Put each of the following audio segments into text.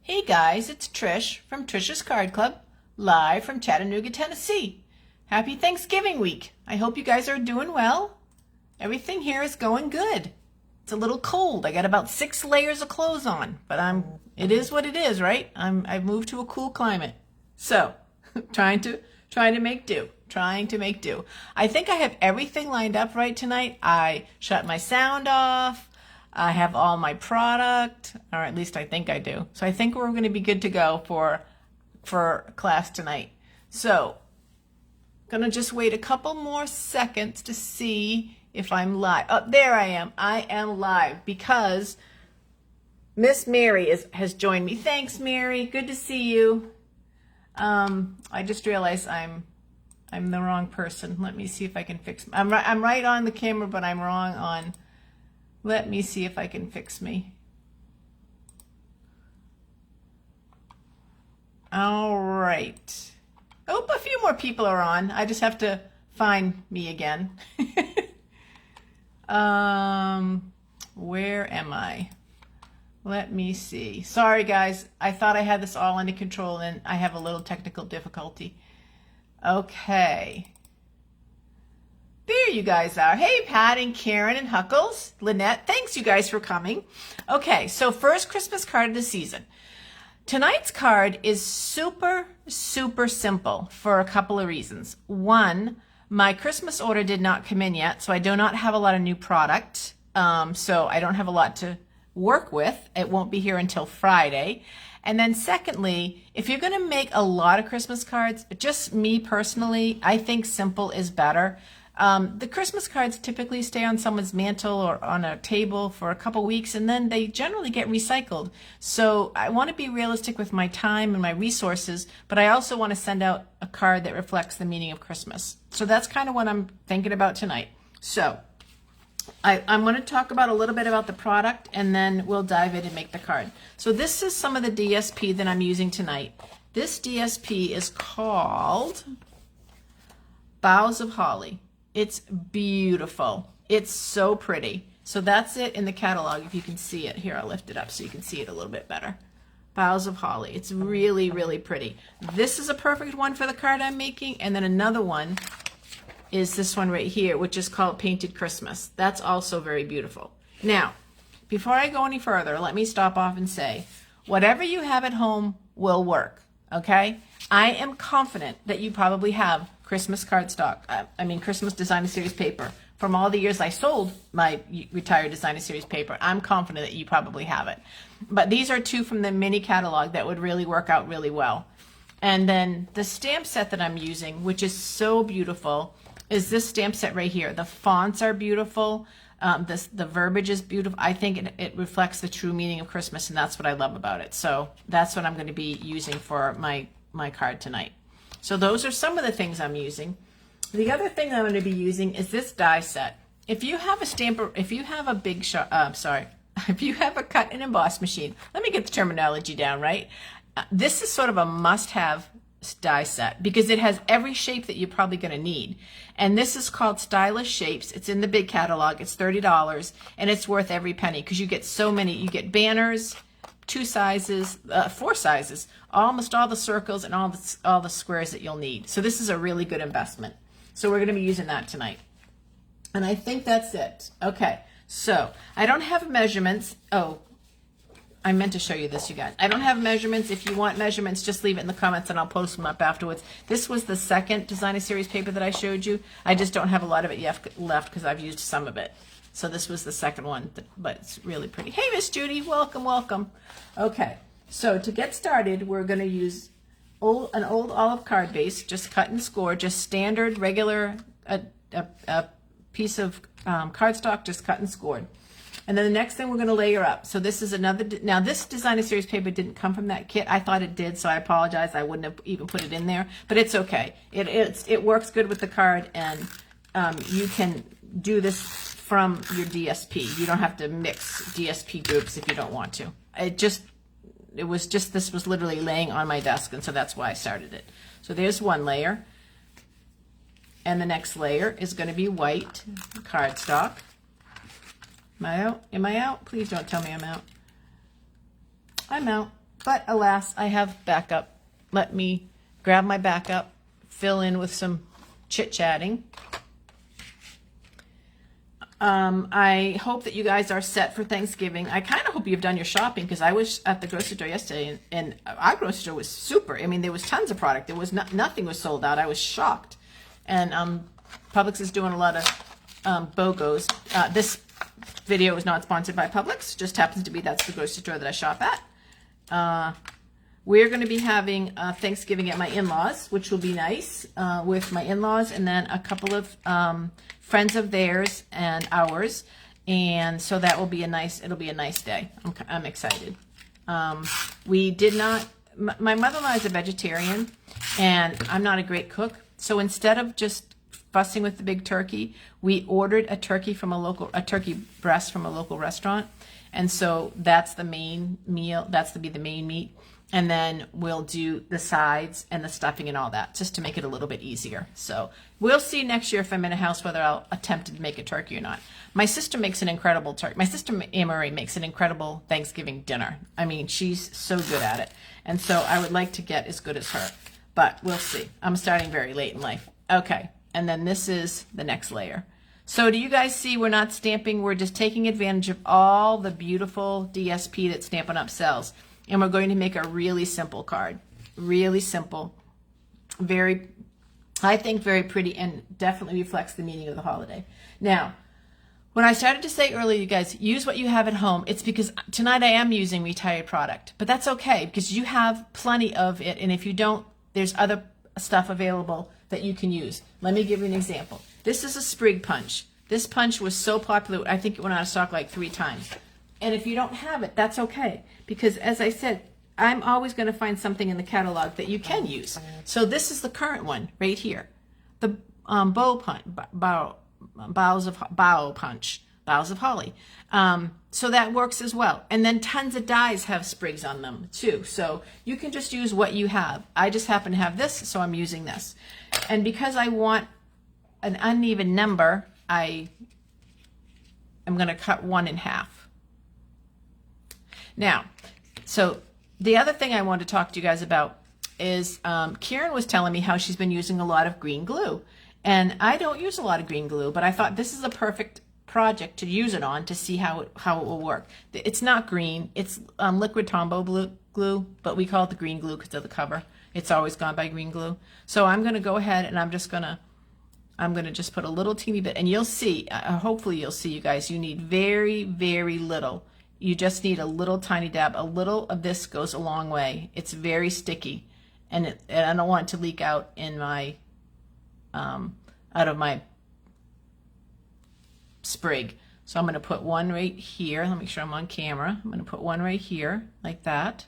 Hey guys, it's Trish from Trish's Card Club, live from Chattanooga, Tennessee. Happy Thanksgiving week. I hope you guys are doing well. Everything here is going good. It's a little cold. I got about 6 layers of clothes on, but it is what it is, right? I've moved to a cool climate. So, trying to make do. I think I have everything lined up right tonight. I shut my sound off. I have all my product, or at least I think I do. So I think we're going to be good to go for class tonight. So, gonna just wait a couple more seconds to see if I'm live. Oh, there I am. I am live because Miss Mary has joined me. Thanks, Mary. Good to see you. I just realized I'm the wrong person. Let me see if I can fix. I'm right on the camera, but I'm wrong on. Let me see if I can fix me. All right. Oh, a few more people are on. I just have to find me again. Where am I? Let me see. Sorry, guys. I thought I had this all under control, and I have a little technical difficulty. Okay. There you guys are. Hey, Pat and Karen and Huckles, Lynette, thanks you guys for coming. Okay, so first Christmas card of the season. Tonight's card is super, super simple for a couple of reasons. One, my Christmas order did not come in yet, so I do not have a lot of new product. So I don't have a lot to work with. It won't be here until Friday. And then secondly, if you're going to make a lot of Christmas cards, just me personally, I think simple is better. The Christmas cards typically stay on someone's mantle or on a table for a couple weeks, and then they generally get recycled. So I want to be realistic with my time and my resources, but I also want to send out a card that reflects the meaning of Christmas. So that's kind of what I'm thinking about tonight. So I'm going to talk about a little bit about the product, and then we'll dive in and make the card. So this is some of the DSP that I'm using tonight. This DSP is called Boughs of Holly. It's beautiful. It's so pretty. So that's it in the catalog, if you can see it. Here, I'll lift it up so you can see it a little bit better. Boughs of Holly. It's really, really pretty. This is a perfect one for the card I'm making. And then another one is this one right here, which is called Painted Christmas. That's also very beautiful. Now, before I go any further, let me stop off and say, whatever you have at home will work, okay? I am confident that you probably have Christmas cardstock, Christmas Designer Series paper. From all the years I sold my retired Designer Series paper, I'm confident that you probably have it. But these are 2 from the mini catalog that would really work out really well. And then the stamp set that I'm using, which is so beautiful, is this stamp set right here. The fonts are beautiful. The verbiage is beautiful. I think it reflects the true meaning of Christmas, and that's what I love about it. So that's what I'm going to be using for my card tonight. So those are some of the things I'm using. The other thing I'm going to be using is this die set. If you have a stamper, if you have a if you have a cut and emboss machine, let me get the terminology down right. This is sort of a must-have die set because it has every shape that you're probably going to need. And this is called Stylish Shapes. It's in the big catalog. It's $30, and it's worth every penny because you get so many. You get banners, 2 sizes, 4 sizes, almost all the circles and all the squares that you'll need. So this is a really good investment. So we're going to be using that tonight. And I think that's it. Okay, so I don't have measurements. Oh, I meant to show you this, you guys. I don't have measurements. If you want measurements, just leave it in the comments and I'll post them up afterwards. This was the second Designer Series paper that I showed you. I just don't have a lot of it left because I've used some of it. So this was the second one, but it's really pretty. Hey, Miss Judy, welcome, welcome. Okay, so to get started, we're going to use an old olive card base, just cut and score, just standard, regular, a piece of cardstock, just cut and scored. And then the next thing we're going to layer up. So this is another, now this Designer Series paper didn't come from that kit. I thought it did, so I apologize. I wouldn't have even put it in there, but it's okay. It works good with the card, and you can do this from your DSP. You don't have to mix DSP groups if you don't want to. This was literally laying on my desk, and so that's why I started it. So there's one layer. And the next layer is going to be white cardstock. Am I out? Am I out? Please don't tell me I'm out. I'm out. But alas, I have backup. Let me grab my backup, fill in with some chit-chatting. I hope that you guys are set for Thanksgiving. I kind of hope you've done your shopping, because I was at the grocery store yesterday, and our grocery store was super. I mean, there was tons of product. There was nothing was sold out. I was shocked. And Publix is doing a lot of BOGOs. This video is not sponsored by Publix. Just happens to be that's the grocery store that I shop at. We're going to be having Thanksgiving at my in-laws, which will be nice, with my in-laws, and then a couple of friends of theirs and ours, and so that will be a nice. It'll be a nice day. I'm excited. We did not. My mother-in-law is a vegetarian, and I'm not a great cook, so instead of just fussing with the big turkey, we ordered a turkey breast from a local restaurant, and so that's the main meal. That's to be the main meat. And then we'll do the sides and the stuffing and all that, just to make it a little bit easier. So we'll see next year if I'm in a house whether I'll attempt to make a turkey or not. My sister makes an incredible turkey. My sister Amory makes an incredible Thanksgiving dinner. I mean, she's so good at it. And so I would like to get as good as her. But we'll see. I'm starting very late in life. Okay. And then this is the next layer. So do you guys see we're not stamping? We're just taking advantage of all the beautiful DSP that Stampin' Up! Sells. And we're going to make a really simple card. Really simple. Very, I think very pretty, and definitely reflects the meaning of the holiday. Now, when I started to say earlier, you guys, use what you have at home, it's because tonight I am using retired product. But that's okay, because you have plenty of it. And if you don't, there's other stuff available that you can use. Let me give you an example. This is a sprig punch. This punch was so popular, I think it went out of stock like 3 times. And if you don't have it, that's okay. Because as I said, I'm always going to find something in the catalog that you can use. So this is the current one right here. The boughs of holly. So that works as well. And then tons of dies have sprigs on them too. So you can just use what you have. I just happen to have this, so I'm using this. And because I want an uneven number, I am going to cut 1 in half. Now, so the other thing I want to talk to you guys about is Karen was telling me how she's been using a lot of green glue. And I don't use a lot of green glue, but I thought this is a perfect project to use it on to see how it will work. It's not green. It's liquid Tombow glue, but we call it the green glue because of the cover. It's always gone by green glue. So I'm going to go ahead and I'm going to just put a little teeny bit. And you'll see, hopefully you'll see, you guys, you need very, very little. You just need a little tiny dab. A little of this goes a long way. It's very sticky, and I don't want it to leak out in my out of my sprig. So I'm going to put one right here. Let me make sure I'm on camera. I'm going to put one right here like that,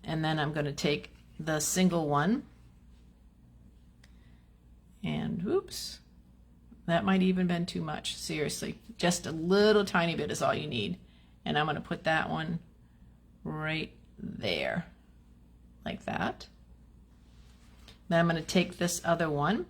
and then I'm going to take the single one, and oops. That might even been too much. Seriously, just a little tiny bit is all you need. And I'm going to put that one right there, like that. Then I'm going to take this other one.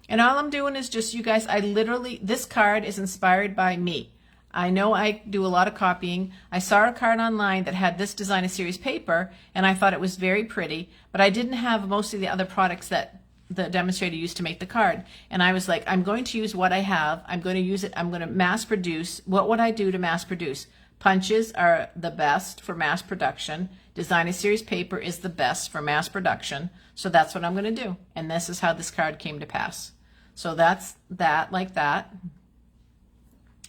And all I'm doing is just, you guys, this card is inspired by me. I know I do a lot of copying. I saw a card online that had this designer series paper, and I thought it was very pretty, but I didn't have most of the other products that the demonstrator used to make the card. And I was like, I'm going to use what I have. I'm going to use it. I'm going to mass produce. What would I do to mass produce? Punches are the best for mass production. Designer series paper is the best for mass production. So that's what I'm going to do. And this is how this card came to pass. So that's that, like that.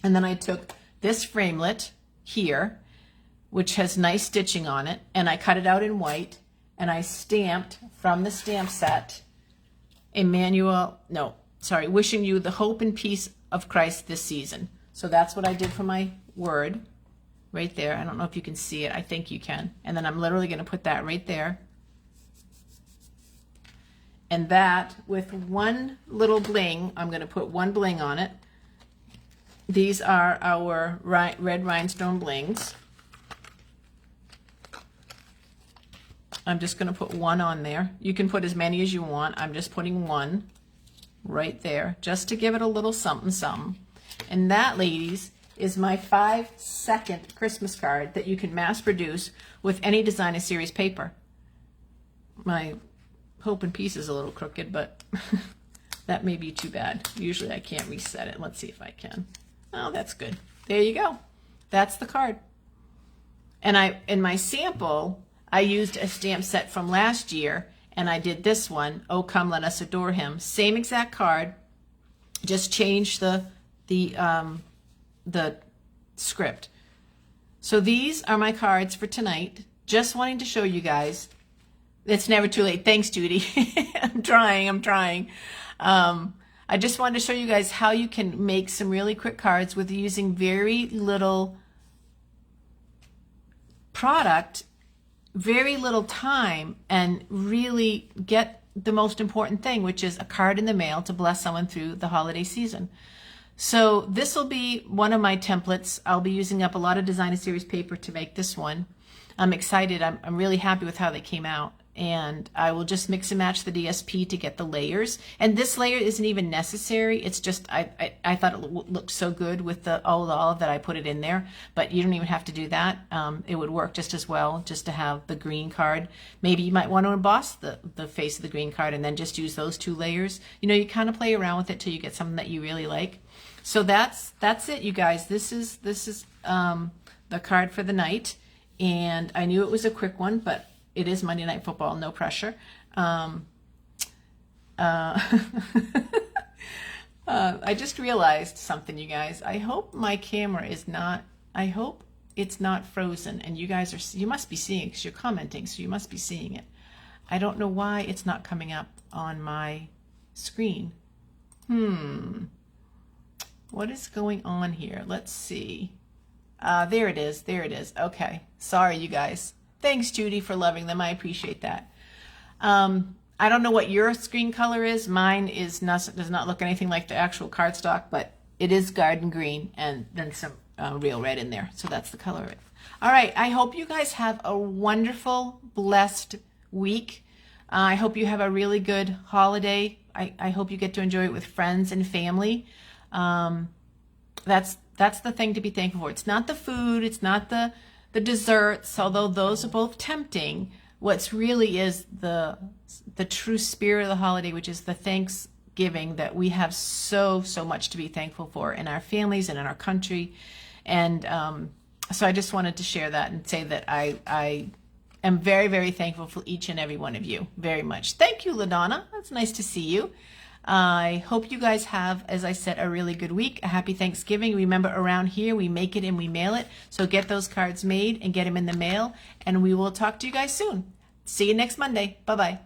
And then I took this framelit here, which has nice stitching on it, and I cut it out in white, and I stamped from the stamp set wishing you the hope and peace of Christ this season. So that's what I did for my word right there. I don't know if you can see it. I think you can. And then I'm literally going to put that right there. And that, with one little bling, I'm going to put one bling on it. These are our red rhinestone blings. I'm just going to put one on there. You can put as many as you want. I'm just putting one right there just to give it a little something something. And that, ladies, is my 5-second Christmas card that you can mass produce with any designer series paper. My Hope and Peace is a little crooked, but that may be too bad. Usually I can't reset it. Let's see if I can. Oh, that's good. There you go. That's the card. And in my sample, I used a stamp set from last year, and I did this one, Oh Come Let Us Adore Him. Same exact card, just changed the script. So these are my cards for tonight. Just wanting to show you guys. It's never too late. Thanks, Judy. I'm trying. I just wanted to show you guys how you can make some really quick cards with using very little product, very little time, and really get the most important thing, which is a card in the mail to bless someone through the holiday season. So this will be one of my templates. I'll be using up a lot of designer series paper to make this one. I'm excited. I'm really happy with how they came out. And I will just mix and match the DSP to get the layers. And this layer isn't even necessary. It's just, I thought it looked so good with the olive that I put it in there. But you don't even have to do that. It would work just as well just to have the green card. Maybe you might want to emboss the face of the green card and then just use those 2 layers. You know, you kind of play around with it till you get something that you really like. So that's it, you guys. This is the card for the night. And I knew it was a quick one, but it is Monday Night Football, no pressure. I just realized something, you guys. I hope my camera is not, I hope it's not frozen, and you guys are, you must be seeing it because you're commenting, so you must be seeing it. I don't know why it's not coming up on my screen. What is going on here? Let's see. There it is. Okay. Sorry, you guys. Thanks, Judy, for loving them. I appreciate that. I don't know what your screen color is. Mine does not look anything like the actual cardstock, but it is garden green and then some real red in there. So that's the color of it. All right. I hope you guys have a wonderful, blessed week. I hope you have a really good holiday. I hope you get to enjoy it with friends and family. That's the thing to be thankful for. It's not the food. It's not the desserts, although those are both tempting. What's really is the true spirit of the holiday, which is the Thanksgiving that we have so much to be thankful for in our families and in our country. And so I just wanted to share that and say that I am very, very thankful for each and every one of you very much. Thank you, LaDonna. That's nice to see you. I hope you guys have, as I said, a really good week. A happy Thanksgiving. Remember, around here, we make it and we mail it. So get those cards made and get them in the mail. And we will talk to you guys soon. See you next Monday. Bye-bye.